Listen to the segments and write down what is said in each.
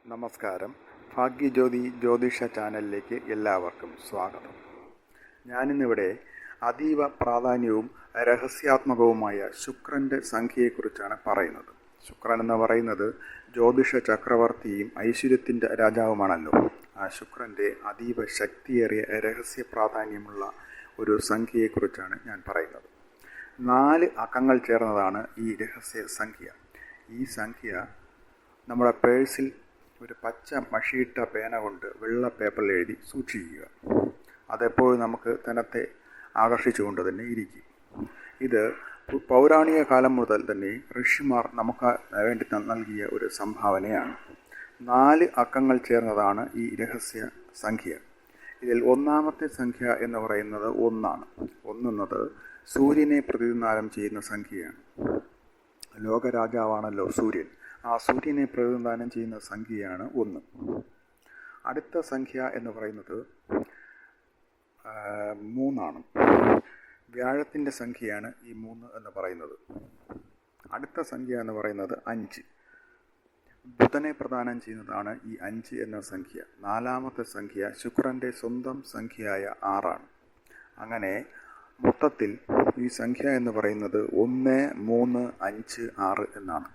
നമസ്കാരം. ഭാഗ്യജ്യോതി ജ്യോതിഷ ചാനലിലേക്ക് എല്ലാവർക്കും സ്വാഗതം. ഞാനിന്നിവിടെ അതീവ പ്രാധാന്യവും രഹസ്യാത്മകവുമായ ശുക്രൻ്റെ സംഖ്യയെക്കുറിച്ചാണ് പറയുന്നത്. ശുക്രൻ എന്ന് പറയുന്നത് ജ്യോതിഷ ചക്രവർത്തിയും ഐശ്വര്യത്തിൻ്റെ രാജാവുമാണല്ലോ. ആ ശുക്രൻ്റെ അതീവ ശക്തിയേറിയ രഹസ്യ പ്രാധാന്യമുള്ള ഒരു സംഖ്യയെക്കുറിച്ചാണ് ഞാൻ പറയുന്നത്. 4 അക്കങ്ങൾ ചേർന്നതാണ് ഈ രഹസ്യ സംഖ്യ. ഈ സംഖ്യ നമ്മുടെ പേഴ്സിൽ ഒരു പച്ച മഷിയിട്ട പേന കൊണ്ട് വെള്ള പേപ്പറിൽ എഴുതി സൂക്ഷിക്കുക. അതെപ്പോഴും നമുക്ക് ധനത്തെ ആകർഷിച്ചുകൊണ്ട് തന്നെ ഇരിക്കും. ഇത് പൗരാണിക കാലം മുതൽ തന്നെ ഋഷിമാർ നമുക്ക് വേണ്ടി നൽകിയ ഒരു സംഭാവനയാണ്. 4 അക്കങ്ങൾ ചേർന്നതാണ് ഈ രഹസ്യ സംഖ്യ. ഇതിൽ ഒന്നാമത്തെ സംഖ്യ എന്ന് പറയുന്നത് 1 ആണ്. 1 എന്നത് സൂര്യനെ പ്രതിനിധാനം ചെയ്യുന്ന സംഖ്യയാണ്. ലോകരാജാവാണല്ലോ സൂര്യൻ. ആ സൂര്യനെ പ്രതിനിധാനം ചെയ്യുന്ന സംഖ്യയാണ് 1. അടുത്ത സംഖ്യ എന്ന് പറയുന്നത് 3 ആണ്. വ്യാഴത്തിൻ്റെ സംഖ്യയാണ് ഈ 3 എന്ന് പറയുന്നത്. അടുത്ത സംഖ്യ എന്ന് പറയുന്നത് 5. ബുധനെ പ്രദാനം ചെയ്യുന്നതാണ് ഈ 5 എന്ന സംഖ്യ. 4ാമത്തെ സംഖ്യ ശുക്രൻ്റെ സ്വന്തം സംഖ്യയായ 6 ആണ്. അങ്ങനെ മൊത്തത്തിൽ ഈ സംഖ്യ എന്ന് പറയുന്നത് 1, 3, 5, 6 എന്നാണ്.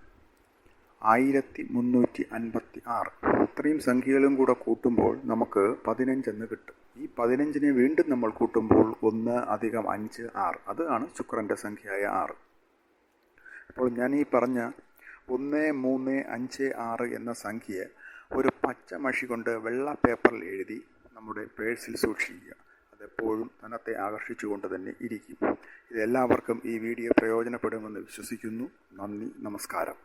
1356. ഇത്രയും സംഖ്യകളും കൂടെ കൂട്ടുമ്പോൾ നമുക്ക് 15 എന്ന് കിട്ടും. ഈ 15നെ വീണ്ടും നമ്മൾ കൂട്ടുമ്പോൾ 1 + 5 6. അതാണ് ശുക്രൻ്റെ സംഖ്യയായ 6. അപ്പോൾ ഞാൻ ഈ പറഞ്ഞ 1, 3, 5, 6 എന്ന സംഖ്യ ഒരു പച്ച മഷി കൊണ്ട് വെള്ള പേപ്പറിൽ എഴുതി നമ്മുടെ പേഴ്സിൽ സൂക്ഷിക്കുക. അതെപ്പോഴും ധനത്തെ ആകർഷിച്ചുകൊണ്ട് തന്നെ ഇരിക്കും. ഇതെല്ലാവർക്കും ഈ വീഡിയോ പ്രയോജനപ്പെടുമെന്ന് വിശ്വസിക്കുന്നു. നന്ദി, നമസ്കാരം.